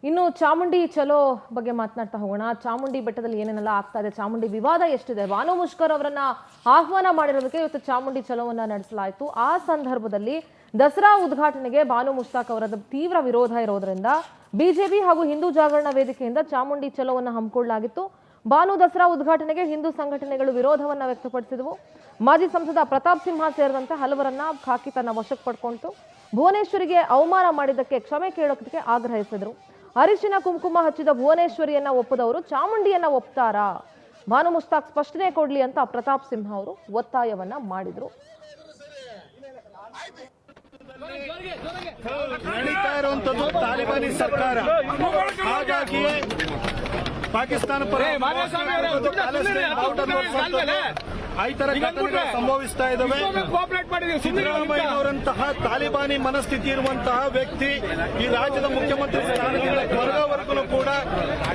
ಇನ್ನು ಚಾಮುಂಡಿ ಚಲೋ ಬಗ್ಗೆ ಮಾತನಾಡ್ತಾ ಹೋಗೋಣ. ಚಾಮುಂಡಿ ಬೆಟ್ಟದಲ್ಲಿ ಏನೇನೆಲ್ಲ ಆಗ್ತಾ ಇದೆ, ಚಾಮುಂಡಿ ವಿವಾದ ಎಷ್ಟಿದೆ, ಭಾನು ಮುಷ್ಕರ್ ಅವರನ್ನ ಆಹ್ವಾನ ಮಾಡಿರೋದಕ್ಕೆ ಇವತ್ತು ಚಾಮುಂಡಿ ಚಲೋವನ್ನ ನಡೆಸಲಾಯಿತು. ಆ ಸಂದರ್ಭದಲ್ಲಿ ದಸರಾ ಉದ್ಘಾಟನೆಗೆ ಭಾನು ಮುಷ್ತಾಕ್ ಅವರ ತೀವ್ರ ವಿರೋಧ ಇರೋದ್ರಿಂದ ಬಿಜೆಪಿ ಹಾಗೂ ಹಿಂದೂ ಜಾಗರಣ ವೇದಿಕೆಯಿಂದ ಚಾಮುಂಡಿ ಚಲೋವನ್ನ ಹಮ್ಮಿಕೊಳ್ಳಲಾಗಿತ್ತು. ಭಾನು ದಸರಾ ಉದ್ಘಾಟನೆಗೆ ಹಿಂದೂ ಸಂಘಟನೆಗಳು ವಿರೋಧವನ್ನ ವ್ಯಕ್ತಪಡಿಸಿದವು. ಮಾಜಿ ಸಂಸದ ಪ್ರತಾಪ್ ಸಿಂಹ ಸೇರಿದಂತೆ ಹಲವರನ್ನ ಖಾಕಿ ತನ್ನ ವಶಕ್ಕೆ ಪಡ್ಕೊಂಡಿತು. ಭುವನೇಶ್ವರಿಗೆ ಅವಮಾನ ಮಾಡಿದ್ದಕ್ಕೆ ಕ್ಷಮೆ ಕೇಳೋದಕ್ಕೆ ಆಗ್ರಹಿಸಿದರು. ಅರಿಶಿನ ಕುಂಕುಮ ಹಚ್ಚಿದ ಭುವನೇಶ್ವರಿಯನ್ನ ಒಪ್ಪದವರು ಚಾಮುಂಡಿಯನ್ನ ಒಪ್ತಾರಾ? ಭಾನು ಮುಷ್ತಾಕ್ ಸ್ಪಷ್ಟನೆ ಕೊಡ್ಲಿ ಅಂತ ಪ್ರತಾಪ್ ಸಿಂಹ ಅವರು ಒತ್ತಾಯವನ್ನ ಮಾಡಿದ್ರು. ನಡೀತಾ ಇರುವಂತದ್ದು ತಾಲಿಬಾನಿ ಸರ್ಕಾರ, ಹಾಗಾಗಿಯೇ ಪಾಕಿಸ್ತಾನ ಪರ ಈ ತರ ಘಟನೆಗಳು ಸಂಭವಿಸ್ತಾ ಇದ್ದಾವೆ. ಸಿದ್ದರಾಮಯ್ಯ ಅವರಂತಹ ತಾಲಿಬಾನಿ ಮನಸ್ಥಿತಿ ಇರುವಂತಹ ವ್ಯಕ್ತಿ ಈ ರಾಜ್ಯದ ಮುಖ್ಯಮಂತ್ರಿ ಸ್ಥಾನದಿಂದ ಹೊರಗವರೆಗೂ ಕೂಡ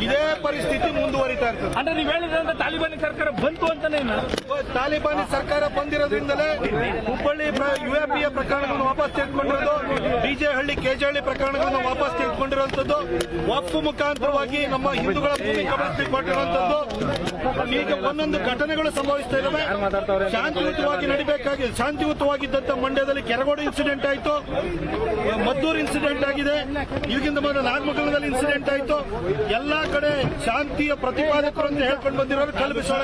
ಇದೇ ಪರಿಸ್ಥಿತಿ ಮುಂದುವರಿತಾ ಇರ್ತದೆ. ಅಂದ್ರೆ ನೀವು ಹೇಳಿದ್ರೆ ತಾಲಿಬಾನಿ ಸರ್ಕಾರ ಬಂತು ಅಂತಾನೆ. ತಾಲಿಬಾನಿ ಸರ್ಕಾರ ಬಂದಿರೋದ್ರಿಂದಲೇ ಹುಬ್ಬಳ್ಳಿ ಯುಎಪಿಎ ಪ್ರಕರಣಗಳನ್ನು ವಾಪಸ್ ತೆಗೆದುಕೊಂಡಿರೋದು, ಡಿಜೆ ಹಳ್ಳಿ ಕೆಜೆಹಳ್ಳಿ ಪ್ರಕರಣಗಳನ್ನು ವಾಪಸ್ ತೆಗೆದುಕೊಂಡಿರುವಂತದ್ದು, ವಕ್ಫ್ ಮುಖಾಂತರವಾಗಿ ನಮ್ಮ ಹಿಂದೂಗಳ ಭೂಮಿ ಕಬಳಿಸಲಿಕ್ಕೆ ಕೊಟ್ಟಿರುವಂತದ್ದು, ಹೀಗೆ ಒಂದೊಂದು ಘಟನೆಗಳು ಸಂಭವಿಸ್ತಾ ಇದ್ದಾವೆ. ಶಾಂತಿಯುತವಾಗಿ ನಡಿಬೇಕಾಗಿ ಶಾಂತಿಯುತವಾಗಿದ್ದಂತ ಮಂಡ್ಯದಲ್ಲಿ ಕೆರಗೋಡು ಇನ್ಸಿಡೆಂಟ್ ಆಯಿತು, ಮದ್ದೂರು ಇನ್ಸಿಡೆಂಟ್ ಆಗಿದೆ, ಈಗಿಂದ ಮೊದಲು ನಾಗಮಂಗಲದಲ್ಲಿ ಇನ್ಸಿಡೆಂಟ್ ಆಯಿತು. ಎಲ್ಲಾ ಕಡೆ ಶಾಂತಿಯ ಪ್ರತಿಪಾದಕರು ಅಂತ ಹೇಳ್ಕೊಂಡು ಬಂದಿರೋರು ಕಲ್ಪಿಸೋಳ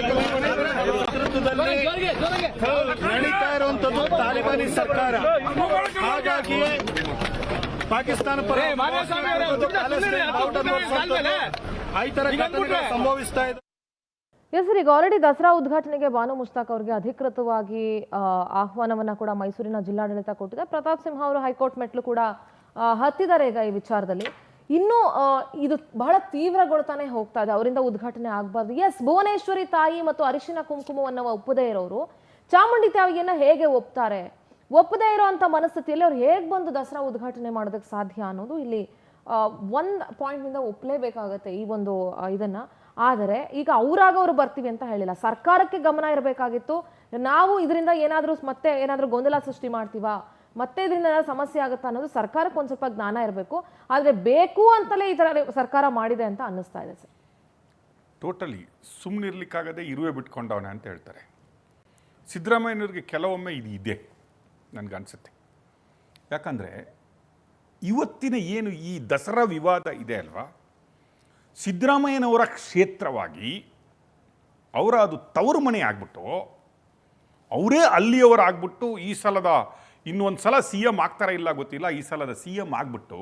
ನೇತೃತ್ವದಲ್ಲಿ ನಡೀತಾ ಇರುವಂತದ್ದು ತಾಲಿಬಾನಿ ಸರ್ಕಾರ, ಹಾಗಾಗಿಯೇ ಪಾಕಿಸ್ತಾನ ಪರ ಈ ತರ ಘಟನೆಗಳು ಸಂಭವಿಸ್ತಾ ಇದೆ. ಎಸ್ ಸರ್, ಈಗ ಆಲ್ರೆಡಿ ದಸರಾ ಉದ್ಘಾಟನೆಗೆ ಭಾನು ಮುಷ್ತಾಕ್ ಅವರಿಗೆ ಅಧಿಕೃತವಾಗಿ ಆಹ್ವಾನವನ್ನ ಕೂಡ ಮೈಸೂರಿನ ಜಿಲ್ಲಾಡಳಿತ ಕೊಟ್ಟಿದೆ. ಪ್ರತಾಪ್ ಸಿಂಹ ಅವರು ಹೈಕೋರ್ಟ್ ಮೆಟ್ಲು ಕೂಡ ಹತ್ತಿದ್ದಾರೆ ಈಗ ಈ ವಿಚಾರದಲ್ಲಿ. ಇನ್ನು ಇದು ಬಹಳ ತೀವ್ರಗೊಳ್ತಾನೆ ಹೋಗ್ತಾ ಇದೆ, ಅವರಿಂದ ಉದ್ಘಾಟನೆ ಆಗಬಾರ್ದು. ಎಸ್, ಭುವನೇಶ್ವರಿ ತಾಯಿ ಮತ್ತು ಅರಿಶಿನ ಕುಂಕುಮವನ್ನು ಒಪ್ಪದೇ ಇರೋರು ಚಾಮುಂಡಿ ತಾಯಿಯನ್ನ ಹೇಗೆ ಒಪ್ತಾರೆ? ಒಪ್ಪದೇ ಇರೋಂಥ ಮನಸ್ಥಿತಿಯಲ್ಲಿ ಅವ್ರು ಹೇಗೆ ಬಂದು ದಸರಾ ಉದ್ಘಾಟನೆ ಮಾಡೋದಕ್ಕೆ ಸಾಧ್ಯ ಅನ್ನೋದು ಇಲ್ಲಿ ಒಂದು ಪಾಯಿಂಟ್ನಿಂದ ಒಪ್ಪಲೇಬೇಕಾಗತ್ತೆ ಈ ಒಂದು ಇದನ್ನ. ಆದರೆ ಈಗ ಅವ್ರು ಬರ್ತೀವಿ ಅಂತ ಹೇಳಿಲ್ಲ, ಸರ್ಕಾರಕ್ಕೆ ಗಮನ ಇರಬೇಕಾಗಿತ್ತು. ನಾವು ಇದರಿಂದ ಮತ್ತೆ ಏನಾದರೂ ಗೊಂದಲ ಸೃಷ್ಟಿ ಮಾಡ್ತೀವಾ, ಮತ್ತೆ ಇದರಿಂದ ಏನಾದ್ರು ಸಮಸ್ಯೆ ಆಗುತ್ತಾ ಅನ್ನೋದು ಸರ್ಕಾರಕ್ಕೆ ಒಂದು ಸ್ವಲ್ಪ ಜ್ಞಾನ ಇರಬೇಕು. ಆದರೆ ಬೇಕು ಅಂತಲೇ ಈ ಥರ ಸರ್ಕಾರ ಮಾಡಿದೆ ಅಂತ ಅನ್ನಿಸ್ತಾ ಇದೆ ಸರ್. ಟೋಟಲಿ ಸುಮ್ಮನಿರ್ಲಿಕ್ಕಾಗದೆ ಇರುವೆ ಬಿಟ್ಕೊಂಡವನೆ ಅಂತ ಹೇಳ್ತಾರೆ. ಸಿದ್ದರಾಮಯ್ಯನವ್ರಿಗೆ ಕೆಲವೊಮ್ಮೆ ಇದು ಇದೆ ನನಗನ್ಸುತ್ತೆ. ಯಾಕಂದರೆ ಇವತ್ತಿನ ಏನು ಈ ದಸರಾ ವಿವಾದ ಇದೆ ಅಲ್ವಾ, ಸಿದ್ದರಾಮಯ್ಯನವರ ಕ್ಷೇತ್ರವಾಗಿ ಅವರ ಅದು ತವರು ಮನೆ ಆಗ್ಬಿಟ್ಟು ಅವರೇ ಅಲ್ಲಿಯವರಾಗ್ಬಿಟ್ಟು ಈ ಸಲದ ಇನ್ನೊಂದು ಸಲ ಸಿ ಎಮ್ ಆಗ್ತಾರ ಇಲ್ಲ ಗೊತ್ತಿಲ್ಲ, ಈ ಸಲದ ಸಿ ಎಮ್ ಆಗ್ಬಿಟ್ಟು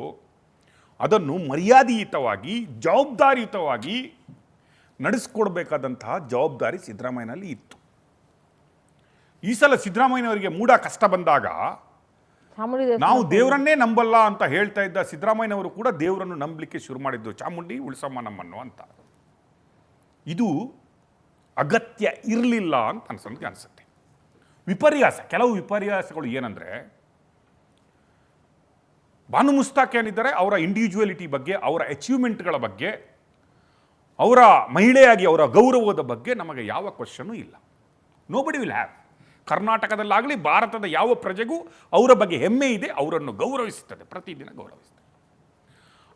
ಅದನ್ನು ಮರ್ಯಾದೆಯುತವಾಗಿ ಜವಾಬ್ದಾರಿಯುತವಾಗಿ ನಡೆಸ್ಕೊಡ್ಬೇಕಾದಂತಹ ಜವಾಬ್ದಾರಿ ಸಿದ್ದರಾಮಯ್ಯನಲ್ಲಿ ಇತ್ತು. ಈ ಸಲ ಸಿದ್ದರಾಮಯ್ಯನವರಿಗೆ ಮೂಡ ಕಷ್ಟ ಬಂದಾಗ ನಾವು ದೇವರನ್ನೇ ನಂಬಲ್ಲ ಅಂತ ಹೇಳ್ತಾ ಇದ್ದ ಸಿದ್ದರಾಮಯ್ಯನವರು ಕೂಡ ದೇವರನ್ನು ನಂಬಲಿಕ್ಕೆ ಶುರು ಮಾಡಿದ್ದು, ಚಾಮುಂಡಿ ಉಳಿಸಮ್ಮ ನಮ್ಮನ್ನು ಅಂತ. ಇದು ಅಗತ್ಯ ಇರಲಿಲ್ಲ ಅಂತ ಅನಿಸುತ್ತೆ. ಕೆಲವು ವಿಪರ್ಯಾಸಗಳು ಏನಂದರೆ, ಭಾನು ಮುಷ್ತಾಕ್ ಏನಿದ್ದಾರೆ ಅವರ ಇಂಡಿವಿಜುವಲಿಟಿ ಬಗ್ಗೆ, ಅವರ ಅಚೀವ್ಮೆಂಟ್ಗಳ ಬಗ್ಗೆ, ಅವರ ಮಹಿಳೆಯಾಗಿ ಅವರ ಗೌರವದ ಬಗ್ಗೆ ನಮಗೆ ಯಾವ ಕ್ವಶನ್ನೂ ಇಲ್ಲ. Nobody will have. ಕರ್ನಾಟಕದಲ್ಲಾಗಲಿ ಭಾರತದ ಯಾವ ಪ್ರಜೆಗೂ ಅವರ ಬಗ್ಗೆ ಹೆಮ್ಮೆ ಇದೆ, ಅವರನ್ನು ಗೌರವಿಸುತ್ತದೆ, ಪ್ರತಿದಿನ ಗೌರವಿಸುತ್ತದೆ.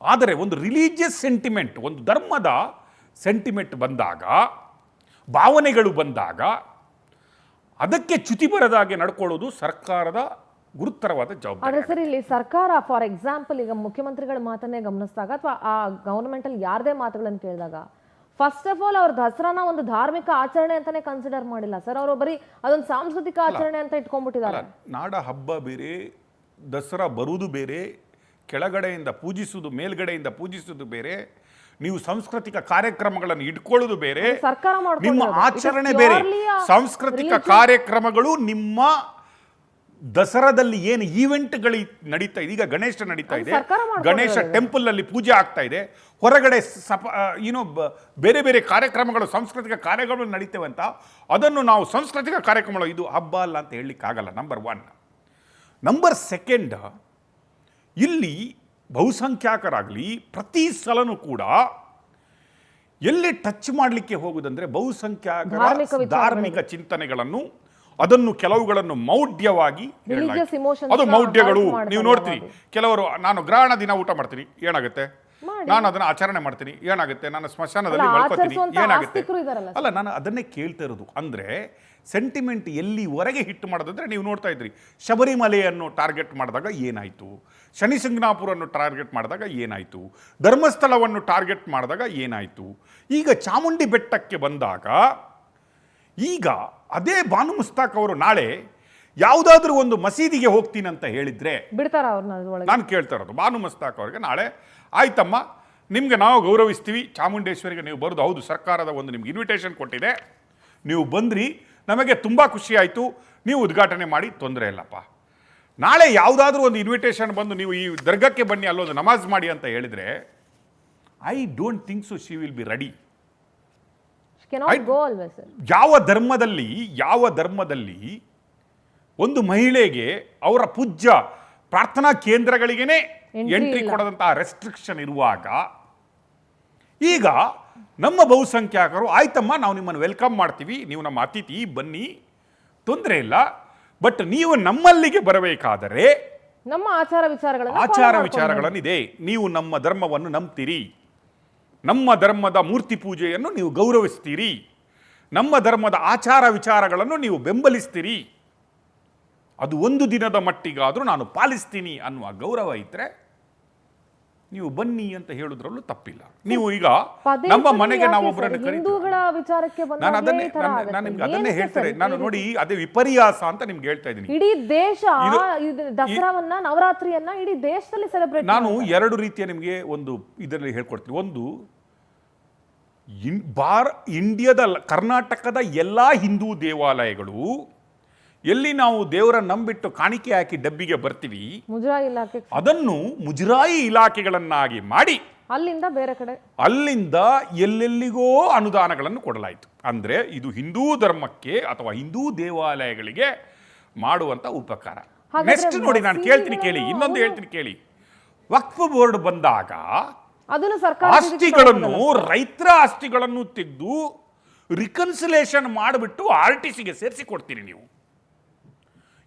ಆದರೆ ಒಂದು ರಿಲಿಜಿಯಸ್ ಸೆಂಟಿಮೆಂಟ್, ಒಂದು ಧರ್ಮದ ಸೆಂಟಿಮೆಂಟ್ ಬಂದಾಗ, ಭಾವನೆಗಳು ಬಂದಾಗ ಅದಕ್ಕೆ ಚ್ಯುತಿ ಬರದಾಗೆ ನಡ್ಕೊಳ್ಳೋದು ಸರ್ಕಾರದ ಗುರುತರವಾದ ಜವಾಬ್ದಾರಿ. ಆದರೆ ಸರ್, ಇಲ್ಲಿ ಸರ್ಕಾರ ಫಾರ್ ಎಕ್ಸಾಂಪಲ್ ಈಗ ಮುಖ್ಯಮಂತ್ರಿಗಳ ಮಾತನ್ನೇ ಗಮನಿಸಿದಾಗ ಅಥವಾ ಆ ಗವರ್ಮೆಂಟಲ್ಲಿ ಯಾರದೇ ಮಾತುಗಳನ್ನು ಕೇಳಿದಾಗ, ಫಸ್ಟ್ ಆಫ್ ಆಲ್ ಅವ್ರ ದಸರಾನ ಒಂದು ಧಾರ್ಮಿಕ ಆಚರಣೆ ಅಂತಾನೆ ಕನ್ಸಿಡರ್ ಮಾಡಿಲ್ಲ ಸರ್. ಅವರು ಬರೀ ಅದೊಂದು ಸಾಂಸ್ಕೃತಿಕ ಆಚರಣೆ ಅಂತ ಇಟ್ಕೊಂಡ್ಬಿಟ್ಟಿದ್ದಾರೆ. ನಾಡ ಹಬ್ಬ ಬೇರೆ, ದಸರಾ ಬರುವುದು ಬೇರೆ, ಕೆಳಗಡೆಯಿಂದ ಪೂಜಿಸುವುದು ಮೇಲ್ಗಡೆಯಿಂದ ಪೂಜಿಸುವುದು ಬೇರೆ, ನೀವು ಸಾಂಸ್ಕೃತಿಕ ಕಾರ್ಯಕ್ರಮಗಳನ್ನು ಇಟ್ಕೊಳ್ಳೋದು ಬೇರೆ, ನಿಮ್ಮ ಆಚರಣೆ ಬೇರೆ. ಸಾಂಸ್ಕೃತಿಕ ಕಾರ್ಯಕ್ರಮಗಳು ನಿಮ್ಮ ದಸರಾದಲ್ಲಿ ಏನು ಈವೆಂಟ್ಗಳು ನಡೀತಾ ಇದೆ, ಈಗ ಗಣೇಶ ನಡೀತಾ ಇದೆ, ಗಣೇಶ ಟೆಂಪಲ್ ಅಲ್ಲಿ ಪೂಜೆ ಆಗ್ತಾ ಇದೆ, ಹೊರಗಡೆ ಬೇರೆ ಬೇರೆ ಕಾರ್ಯಕ್ರಮಗಳು, ಸಾಂಸ್ಕೃತಿಕ ಕಾರ್ಯಗಳು ನಡೀತೇವೆ ಅಂತ ಅದನ್ನು ನಾವು ಸಾಂಸ್ಕೃತಿಕ ಕಾರ್ಯಕ್ರಮಗಳು, ಇದು ಹಬ್ಬ ಅಲ್ಲ ಅಂತ ಹೇಳಲಿಕ್ಕಾಗಲ್ಲ. ನಂಬರ್ 1. ನಂಬರ್ 2, ಇಲ್ಲಿ ಬಹುಸಂಖ್ಯಾತರಾಗಲಿ ಪ್ರತಿ ಸಲನೂ ಕೂಡ ಎಲ್ಲಿ ಟಚ್ ಮಾಡಲಿಕ್ಕೆ ಹೋಗುದಂದ್ರೆ ಬಹುಸಂಖ್ಯಾತರ ಧಾರ್ಮಿಕ ಚಿಂತನೆಗಳನ್ನು, ಅದನ್ನು ಕೆಲವುಗಳನ್ನು ಮೌಢ್ಯವಾಗಿ ಅದು ಮೌಢ್ಯಗಳು. ನೀವು ನೋಡ್ತೀರಿ, ಕೆಲವರು ನಾನು ಗ್ರಹಣ ದಿನ ಊಟ ಮಾಡ್ತೀನಿ, ಏನಾಗುತ್ತೆ ನಾನು ಅದನ್ನ ಆಚರಣೆ ಮಾಡ್ತೀನಿ, ಏನಾಗುತ್ತೆ ನಾನು ಸ್ಮಶಾನದಲ್ಲಿ ಅಲ್ಲ, ಮಲ್ಕೋತೀನಿ, ಆಚರಿಸುವಂತ ಏನಾಗುತ್ತೆ ಆಸ್ತಿಕರು ಇದಾರಲ್ಲ ಅಲ್ಲ, ನಾನು ಅದನ್ನೇ ಕೇಳ್ತಾ ಇರೋದು. ಅಂದ್ರೆ ಸೆಂಟಿಮೆಂಟ್ ಎಲ್ಲಿವರೆಗೆ ಹಿಟ್ ಮಾಡೋದಂದ್ರೆ ನೀವು ನೋಡ್ತಾ ಇದ್ರಿ, ಶಬರಿಮಲೆಯನ್ನು ಟಾರ್ಗೆಟ್ ಮಾಡಿದಾಗ ಏನಾಯ್ತು, ಶನಿಸಿಂಗ್ನಾಪುರನ್ನು ಟಾರ್ಗೆಟ್ ಮಾಡಿದಾಗ ಏನಾಯ್ತು, ಧರ್ಮಸ್ಥಳವನ್ನು ಟಾರ್ಗೆಟ್ ಮಾಡಿದಾಗ ಏನಾಯ್ತು, ಈಗ ಚಾಮುಂಡಿ ಬೆಟ್ಟಕ್ಕೆ ಬಂದಾಗ ಈಗ ಅದೇ ಬಾನು ಮುಸ್ತಾಕ್ ಅವರು ನಾಳೆ ಯಾವುದಾದ್ರೂ ಒಂದು ಮಸೀದಿಗೆ ಹೋಗ್ತೀನಿ ಅಂತ ಹೇಳಿದ್ರೆ ಬಿಡ್ತಾರ ಅವ್ರನ್ನ ಒಳಗೆ? ನಾನು ಕೇಳ್ತಾ ಇರೋದು ಬಾನು ಮುಸ್ತಾಕ್ ಅವ್ರಿಗೆ ನಾಳೆ ಆಯ್ತಮ್ಮ ನಿಮಗೆ ನಾವು ಗೌರವಿಸ್ತೀವಿ, ಚಾಮುಂಡೇಶ್ವರಿಗೆ ನೀವು ಬರೋದು ಹೌದು, ಸರ್ಕಾರದ ಒಂದು ನಿಮ್ಗೆ ಇನ್ವಿಟೇಷನ್ ಕೊಟ್ಟಿದೆ, ನೀವು ಬಂದ್ರಿ, ನಮಗೆ ತುಂಬ ಖುಷಿ ಆಯಿತು, ನೀವು ಉದ್ಘಾಟನೆ ಮಾಡಿ, ತೊಂದರೆ ಇಲ್ಲಪ್ಪ. ನಾಳೆ ಯಾವುದಾದ್ರೂ ಒಂದು ಇನ್ವಿಟೇಷನ್ ಬಂದು ನೀವು ಈ ದರ್ಗಕ್ಕೆ ಬನ್ನಿ, ಅಲ್ಲೊಂದು ನಮಾಜ್ ಮಾಡಿ ಅಂತ ಹೇಳಿದರೆ I don't think so she will be ready. ಯಾವ ಧರ್ಮದಲ್ಲಿ ಒಂದು ಮಹಿಳೆಗೆ ಅವರ ಪೂಜ್ಯ ಪ್ರಾರ್ಥನಾ ಕೇಂದ್ರಗಳಿಗೇನೆ ಎಂಟ್ರಿ ಕೊಡದಂತಹ ರೆಸ್ಟ್ರಿಕ್ಷನ್ ಇರುವಾಗ ಈಗ ನಮ್ಮ ಬಹುಸಂಖ್ಯಾತರು ಆಯ್ತಮ್ಮ ನಾವು ನಿಮ್ಮನ್ನು ವೆಲ್ಕಮ್ ಮಾಡ್ತೀವಿ, ನೀವು ನಮ್ಮ ಅತಿಥಿ ಬನ್ನಿ, ತೊಂದರೆ ಇಲ್ಲ, ಬಟ್ ನೀವು ನಮ್ಮಲ್ಲಿಗೆ ಬರಬೇಕಾದರೆ ನಮ್ಮ ಆಚಾರ ವಿಚಾರಗಳನ್ನಿದೆ, ನೀವು ನಮ್ಮ ಧರ್ಮವನ್ನು ನಂಬ್ತೀರಿ, ನಮ್ಮ ಧರ್ಮದ ಮೂರ್ತಿ ಪೂಜೆಯನ್ನು ನೀವು ಗೌರವಿಸ್ತೀರಿ, ನಮ್ಮ ಧರ್ಮದ ಆಚಾರ ವಿಚಾರಗಳನ್ನು ನೀವು ಬೆಂಬಲಿಸ್ತೀರಿ, ಅದು ಒಂದು ದಿನದ ಮಟ್ಟಿಗಾದರೂ ನಾನು ಪಾಲಿಸ್ತೀನಿ ಅನ್ನುವ ಗೌರವ ಇದ್ದರೆ ನೀವು ಬನ್ನಿ ಅಂತ ಹೇಳುದ್ರಲ್ಲೂ ತಪ್ಪಿಲ್ಲ. ನೀವು ಈಗ ನಮ್ಮ ಮನೆಗೆ ನಾವೊಬ್ಬರನ್ನು ಹಿಂದೂಗಳ ವಿಚಾರಕ್ಕೆ ನಾನು ನಿಮ್ಗೆ ಅದನ್ನೇ ಹೇಳ್ತಾರೆ, ನಾನು ನೋಡಿ ಅದೇ ವಿಪರ್ಯಾಸ ಅಂತ ನಿಮ್ಗೆ ಹೇಳ್ತಾ ಇದ್ದೀನಿ. ಇಡೀ ದೇಶ ದಸರಾವನ್ನ ನವರಾತ್ರಿಯನ್ನ ಇಡೀ ದೇಶದಲ್ಲಿ ಸೆಲೆಬ್ರೇಟ್. ನಾನು ಎರಡು ರೀತಿಯ ನಿಮಗೆ ಒಂದು ಇದರಲ್ಲಿ ಹೇಳ್ಕೊಡ್ತೀನಿ. ಒಂದು ಇಂಡಿಯಾದ ಕರ್ನಾಟಕದ ಎಲ್ಲ ಹಿಂದೂ ದೇವಾಲಯಗಳು ಎಲ್ಲಿ ನಾವು ದೇವರ ನಂಬಿಟ್ಟು ಕಾಣಿಕೆ ಹಾಕಿ ಡಬ್ಬಿಗೆ ಬರ್ತೀವಿ, ಮುಜರಾಯಿ ಇಲಾಖೆ ಅದನ್ನು ಮುಜರಾಯಿ ಇಲಾಖೆಗಳನ್ನಾಗಿ ಮಾಡಿ ಅಲ್ಲಿಂದ ಬೇರೆ ಕಡೆ ಅಲ್ಲಿಂದ ಎಲ್ಲೆಲ್ಲಿಗೋ ಅನುದಾನಗಳನ್ನು ಕೊಡಲಾಯಿತು. ಅಂದ್ರೆ ಇದು ಹಿಂದೂ ಧರ್ಮಕ್ಕೆ ಅಥವಾ ಹಿಂದೂ ದೇವಾಲಯಗಳಿಗೆ ಮಾಡುವಂತ ಉಪಕಾರ. ನೆಕ್ಸ್ಟ್ ನೋಡಿ, ನಾನು ಕೇಳ್ತೀನಿ ಕೇಳಿ, ಇನ್ನೊಂದು ಹೇಳ್ತೀನಿ ಕೇಳಿ. ವಕ್ಫ್ ಬೋರ್ಡ್ ಬಂದಾಗ ಆಸ್ತಿಗಳನ್ನು, ರೈತರ ಆಸ್ತಿಗಳನ್ನು ತೆಗೆದು ರಿಕನ್ಸಿಲೇಷನ್ ಮಾಡಿಬಿಟ್ಟು RTCಗೆ ಸೇರಿಸಿ ಕೊಡ್ತೀರಿ ನೀವು.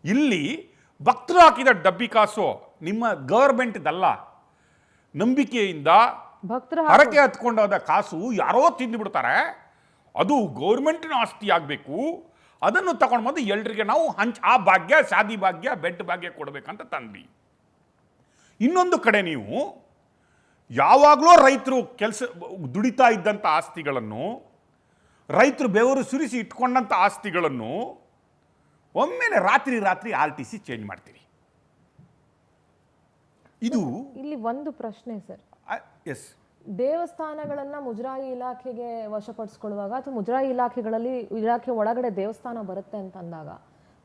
ಇಲ್ಲಿ ಭಕ್ತರು ಹಾಕಿದ ಡಬ್ಬಿ ಕಾಸು ನಿಮ್ಮ ಗವರ್ಮೆಂಟ್ದಲ್ಲ, ನಂಬಿಕೆಯಿಂದ ಹರಕೆ ಹತ್ಕೊಂಡಾದ ಕಾಸು ಯಾರೋ ತಿಂದು ಬಿಡ್ತಾರೆ, ಅದು ಗೌರ್ಮೆಂಟಿನ ಆಸ್ತಿ ಆಗಬೇಕು, ಅದನ್ನು ತಗೊಂಡು ಬಂದು ಎಲ್ರಿಗೆ ನಾವು ಆ ಭಾಗ್ಯ, ಶಾದಿ ಭಾಗ್ಯ, ಬೆಡ್ ಭಾಗ್ಯ ಕೊಡಬೇಕಂತ ತಂದ್ವಿ. ಇನ್ನೊಂದು ಕಡೆ ನೀವು ಯಾವಾಗಲೂ ರೈತರು ದುಡಿತಾ ಇದ್ದಂಥ ಆಸ್ತಿಗಳನ್ನು, ರೈತರು ಬೆವರು ಸುರಿಸಿ ಇಟ್ಕೊಂಡಂಥ ಆಸ್ತಿಗಳನ್ನು ಒಮ್ಮೆಲೆ ರಾತ್ರಿ RTC ಚೇಂಜ್ ಮಾಡ್ತೀರಿ. ಇದು ಇಲ್ಲಿ ಒಂದು ಪ್ರಶ್ನೆ ಸರ್. ಎಸ್, ದೇವಸ್ಥಾನಗಳನ್ನ ಮುಜರಾಯಿ ಇಲಾಖೆಗೆ ವಶಪಡಿಸ್ಕೊಳ್ಳುವಾಗ ಅಥವಾ ಮುಜರಾಯಿ ಇಲಾಖೆ ಒಳಗಡೆ ದೇವಸ್ಥಾನ ಬರುತ್ತೆ ಅಂತ ಅಂದಾಗ,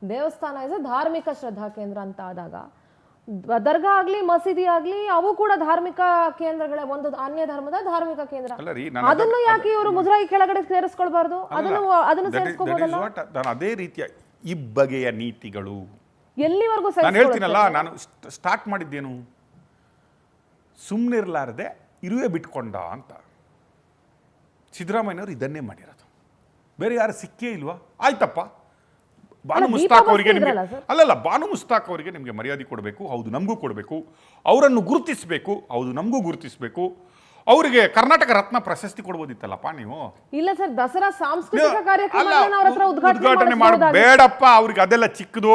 ದೇವಸ್ಥಾನ ಇಸ್ ಧಾರ್ಮಿಕ ಶ್ರದ್ಧಾ ಕೇಂದ್ರ ಅಂತ ಆದಾಗ, ದರ್ಗಾ ಆಗ್ಲಿ ಮಸೀದಿ ಆಗ್ಲಿ ಅವು ಕೂಡ ಧಾರ್ಮಿಕ ಕೇಂದ್ರಗಳೇ, ಒಂದು ಅನ್ಯ ಧರ್ಮದ ಧಾರ್ಮಿಕ ಕೇಂದ್ರ. ಅದನ್ನು ಯಾಕೆ ಇವರು ಮುಜರಾಯಿ ಕೆಳಗಡೆ ಸೇರಿಸ್ಕೊಳ್ಬಾರ್ದು? ಅದನ್ನು ಸೇರಿಸ್ಕೋಬಹುದಲ್ಲ? ನಾನು ಅದೇ ರೀತಿಯ ಈ ಬಗೆಯ ನೀತಿಗಳು ಎಲ್ಲಿವರೆಗೂ ನಾನು ಹೇಳ್ತೀನಲ್ಲ, ನಾನು ಸ್ಟಾರ್ಟ್ ಮಾಡಿದ್ದೇನು, ಸುಮ್ಮನಿರ್ಲಾರದೆ ಇರುವೆ ಬಿಟ್ಕೊಂಡ ಅಂತ. ಸಿದ್ದರಾಮಯ್ಯನವರು ಇದನ್ನೇ ಮಾಡಿರೋದು, ಬೇರೆ ಯಾರು ಸಿಕ್ಕೇ ಇಲ್ವಾ? ಆಯ್ತಪ್ಪ, ಬಾನು ಮುಸ್ತಾಕ್ ಅವರಿಗೆ ನಿಮಗೆ ಬಾನು ಮುಸ್ತಾಕ್ ಅವರಿಗೆ ನಿಮಗೆ ಮರ್ಯಾದೆ ಕೊಡಬೇಕು, ಹೌದು ನಮಗೂ ಕೊಡಬೇಕು, ಅವರನ್ನು ಗುರುತಿಸಬೇಕು, ಹೌದು ನಮಗೂ ಗುರುತಿಸಬೇಕು. ಅವರಿಗೆ ಕರ್ನಾಟಕ ರತ್ನ ಪ್ರಶಸ್ತಿ ಕೊಡ್ಬೋದಿತ್ತಲ್ಲಪ್ಪ ನೀವು. ಇಲ್ಲ ಸರ್, ದಸರಾ ಸಾಂಸ್ಕೃತಿಕ ಕಾರ್ಯಕ್ರಮ ಉದ್ಘಾಟನೆ ಮಾಡಿ ಬೇಡಪ್ಪ, ಅವ್ರಿಗೆ ಅದೆಲ್ಲ ಚಿಕ್ಕದು,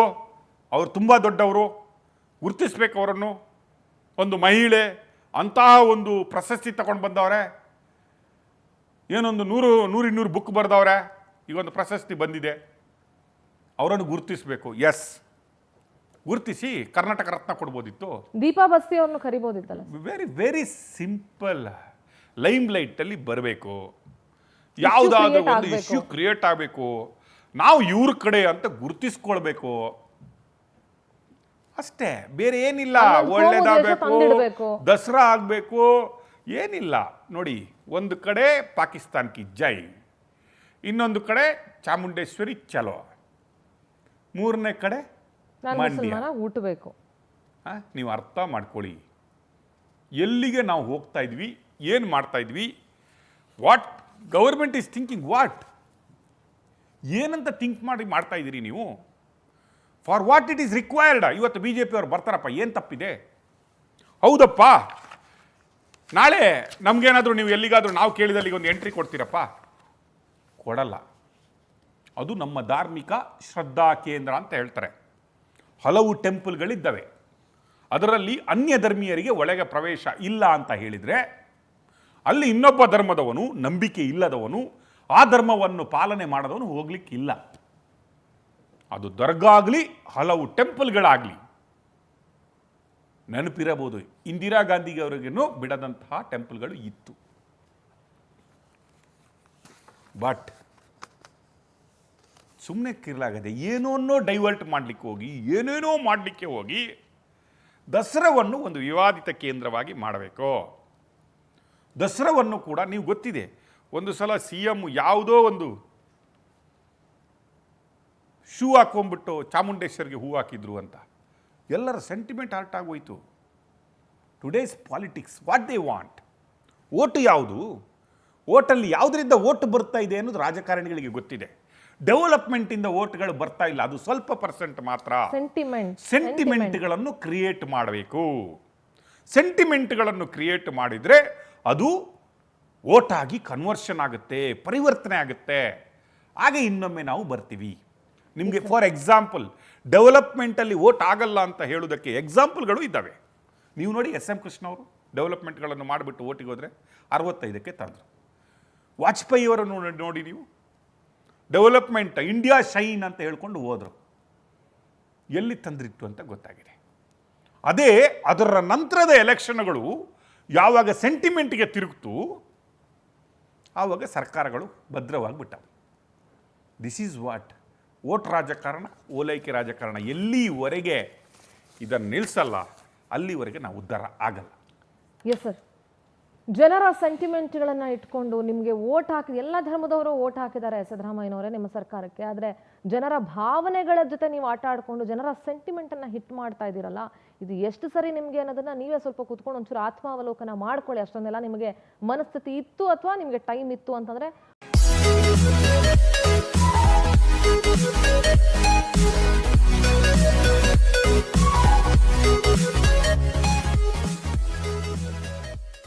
ಅವ್ರು ತುಂಬಾ ದೊಡ್ಡವರು, ಗುರುತಿಸ್ಬೇಕು ಅವರನ್ನು. ಒಂದು ಮಹಿಳೆ ಅಂತಹ ಒಂದು ಪ್ರಶಸ್ತಿ ತಗೊಂಡು ಬಂದವ್ರೆ, ಏನೊಂದು 100-200 ಬುಕ್ ಬರೆದವ್ರೆ, ಈಗ ಒಂದು ಪ್ರಶಸ್ತಿ ಬಂದಿದೆ, ಅವರನ್ನು ಗುರುತಿಸಬೇಕು. ಎಸ್, ಗುರುತಿಸಿ ಕರ್ನಾಟಕ ರತ್ನ ಕೊಡ್ಬೋದಿತ್ತು. ದೀಪಾ ಬಸ್ತಿ ಅವ್ರನ್ನು ಕರಿಬೋದಿತ್ತಲ್ಲ. Very simple. ಲೈಮ್ ಲೈಟ್ ಅಲ್ಲಿ ಬರಬೇಕು, ಯಾವುದಾದ್ರೂ ಒಂದು ಇಶ್ಯೂ ಕ್ರಿಯೇಟ್ ಆಗಬೇಕು, ನಾವು ಇವ್ರ ಕಡೆ ಅಂತ ಗುರುತಿಸ್ಕೊಳ್ಬೇಕು ಅಷ್ಟೇ, ಬೇರೆ ಏನಿಲ್ಲ. ಒಳ್ಳೇದಾಗಬೇಕು, ದಸರಾ ಆಗಬೇಕು, ಏನಿಲ್ಲ. ನೋಡಿ, ಒಂದು ಕಡೆ ಪಾಕಿಸ್ತಾನ್ ಕಿ ಜೈ, ಇನ್ನೊಂದು ಕಡೆ ಚಾಮುಂಡೇಶ್ವರಿ ಚಲೋ, ಮೂರನೇ ಕಡೆ ಮಂಡ್ಯ ಹುಟ್ಟಬೇಕು. ನೀವು ಅರ್ಥ ಮಾಡ್ಕೊಳ್ಳಿ, ಎಲ್ಲಿಗೆ ನಾವು ಹೋಗ್ತಾ ಇದ್ವಿ, ಏನು ಮಾಡ್ತಾ ಇದ್ವಿ, what government is thinking, what ಏನಂತ ಥಿಂಕ್ ಮಾಡಿ ಮಾಡ್ತಾ ಇದ್ದೀರಿ ನೀವು, for what it is required. ಇವತ್ತು BJP ಅವರು ಬರ್ತಾರಪ್ಪ, ಏನು ತಪ್ಪಿದೆ, ಹೌದಪ್ಪ ನಾಳೆ ನಮ್ಗೇನಾದರೂ ನೀವು ಎಲ್ಲಿಗಾದರೂ ನಾವು ಕೇಳಿದಲ್ಲಿ ಒಂದು ಎಂಟ್ರಿ ಕೊಡ್ತೀರಪ್ಪ? ಕೊಡಲ್ಲ. ಅದು ನಮ್ಮ ಧಾರ್ಮಿಕ ಶ್ರದ್ಧಾ ಕೇಂದ್ರ ಅಂತ ಹೇಳ್ತಾರೆ. ಹಲವು ಟೆಂಪಲ್ಗಳಿದ್ದಾವೆ, ಅದರಲ್ಲಿ ಅನ್ಯ ಧರ್ಮೀಯರಿಗೆ ಒಳಗೆ ಪ್ರವೇಶ ಇಲ್ಲ ಅಂತ ಹೇಳಿದರೆ ಅಲ್ಲಿ ಇನ್ನೊಬ್ಬ ಧರ್ಮದವನು, ನಂಬಿಕೆ ಇಲ್ಲದವನು, ಆ ಧರ್ಮವನ್ನು ಪಾಲನೆ ಮಾಡದವನು ಹೋಗ್ಲಿಕ್ಕಿಲ್ಲ. ಅದು ದರ್ಗಾ ಆಗಲಿ, ಹಲವು ಟೆಂಪಲ್ಗಳಾಗಲಿ. ನೆನಪಿರಬಹುದು, ಇಂದಿರಾ ಗಾಂಧಿಗೆ ಅವರಿಗೇನು ಬಿಡದಂತಹ ಟೆಂಪಲ್ಗಳು ಇತ್ತು. ಬಟ್ ಸುಮ್ಮನೆ ಕಿರ್ಲಾಗದೆ ಏನೋನ್ನೋ ಡೈವರ್ಟ್ ಮಾಡಲಿಕ್ಕೆ ಹೋಗಿ, ಏನೇನೋ ಮಾಡಲಿಕ್ಕೆ ಹೋಗಿ ದಸರಾವನ್ನು ಒಂದು ವಿವಾದಿತ ಕೇಂದ್ರವಾಗಿ ಮಾಡಬೇಕು. ದಸರಾವನ್ನು ಕೂಡ ನೀವು ಗೊತ್ತಿದೆ, ಒಂದು ಸಲ CM ಯಾವುದೋ ಒಂದು ಶೂ ಹಾಕೊಂಡ್ಬಿಟ್ಟು ಚಾಮುಂಡೇಶ್ವರಿಗೆ ಹೂ ಹಾಕಿದ್ರು ಅಂತ ಎಲ್ಲರ ಸೆಂಟಿಮೆಂಟ್ ಹರ್ಟ್ ಆಗೋಯ್ತು. Today's politics, what they want. Vote ಯಾವುದು? ಓಟಲ್ಲಿ ಯಾವುದರಿಂದ ಓಟು ಬರ್ತಾ ಇದೆ ಅನ್ನೋದು ರಾಜಕಾರಣಿಗಳಿಗೆ ಗೊತ್ತಿದೆ. ಡೆವಲಪ್ಮೆಂಟಿಂದ ಓಟ್ಗಳು ಬರ್ತಾ ಇಲ್ಲ, ಅದು ಸ್ವಲ್ಪ ಪರ್ಸೆಂಟ್ ಮಾತ್ರ. ಸೆಂಟಿಮೆಂಟ್ಗಳನ್ನು ಕ್ರಿಯೇಟ್ ಮಾಡಬೇಕು. ಸೆಂಟಿಮೆಂಟ್ಗಳನ್ನು ಕ್ರಿಯೇಟ್ ಮಾಡಿದರೆ ಅದು ಓಟ್ ಆಗಿ ಕನ್ವರ್ಷನ್ ಆಗುತ್ತೆ, ಪರಿವರ್ತನೆ ಆಗುತ್ತೆ. ಹಾಗೆ ಇನ್ನೊಮ್ಮೆ ನಾವು ಬರ್ತೀವಿ. ನಿಮಗೆ ಫಾರ್ ಎಕ್ಸಾಂಪಲ್ ಡೆವಲಪ್ಮೆಂಟಲ್ಲಿ ಓಟ್ ಆಗಲ್ಲ ಅಂತ ಹೇಳೋದಕ್ಕೆ ಎಕ್ಸಾಂಪಲ್ಗಳು ಇದ್ದಾವೆ. ನೀವು ನೋಡಿ, SM ಕೃಷ್ಣ ಅವರು ಡೆವಲಪ್ಮೆಂಟ್ಗಳನ್ನು ಮಾಡಿಬಿಟ್ಟು ಓಟಿಗೆ ಹೋದರೆ 65ಕ್ಕೆ ತಂದರು. ವಾಜಪೇಯಿ ಅವರನ್ನು ನೋಡಿ ನೀವು, ಡೆವಲಪ್ಮೆಂಟ್ ಇಂಡಿಯಾ ಶೈನ್ ಅಂತ ಹೇಳ್ಕೊಂಡು ಹೋದರು. ಎಲ್ಲಿ ತಂದ್ರಿತ್ತು ಅಂತ ಗೊತ್ತಾಗಿದೆ. ಅದೇ ಅದರ ನಂತರದ ಎಲೆಕ್ಷನ್ಗಳು ಯಾವಾಗ ಸೆಂಟಿಮೆಂಟ್ಗೆ ತಿರುಗ್ತು, ಆವಾಗ ಸರ್ಕಾರಗಳು ಭದ್ರವಾಗಿ ಬಿಟ್ಟವು. ದಿಸ್ ಈಸ್ ವಾಟ್ ಓಟ್ ರಾಜಕಾರಣ, ಓಲೈಕೆ ರಾಜಕಾರಣ ಎಲ್ಲಿವರೆಗೆ ಇದನ್ನು ನಿಲ್ಲಿಸಲ್ಲ ಅಲ್ಲಿವರೆಗೆ ನಾವು ಉದ್ಧಾರ ಆಗಲ್ಲ. ಎಸ್ ಸರ್, ಜನರ ಸೆಂಟಿಮೆಂಟ್ಗಳನ್ನ ಇಟ್ಕೊಂಡು ನಿಮಗೆ ಓಟ್ ಹಾಕಿ, ಎಲ್ಲ ಧರ್ಮದವರು ಓಟ್ ಹಾಕಿದ್ದಾರೆ ಸಿದ್ದರಾಮಯ್ಯನವರೇ ನಿಮ್ಮ ಸರ್ಕಾರಕ್ಕೆ. ಆದರೆ ಜನರ ಭಾವನೆಗಳ ಜೊತೆ ನೀವು ಆಟ ಆಡಿಕೊಂಡು ಜನರ ಸೆಂಟಿಮೆಂಟನ್ನು ಹಿಟ್ ಮಾಡ್ತಾ ಇದ್ದೀರಲ್ಲ, ಇದು ಎಷ್ಟು ಸರಿ ನಿಮಗೆ ಅನ್ನೋದನ್ನ ನೀವೇ ಸ್ವಲ್ಪ ಕೂತ್ಕೊಂಡು ಒಂಚೂರು ಆತ್ಮಾವಲೋಕನ ಮಾಡ್ಕೊಳ್ಳಿ. ಅಷ್ಟೊಂದೆಲ್ಲ ನಿಮಗೆ ಮನಸ್ಥಿತಿ ಇತ್ತು ಅಥವಾ ನಿಮಗೆ ಟೈಮ್ ಇತ್ತು ಅಂತಂದರೆ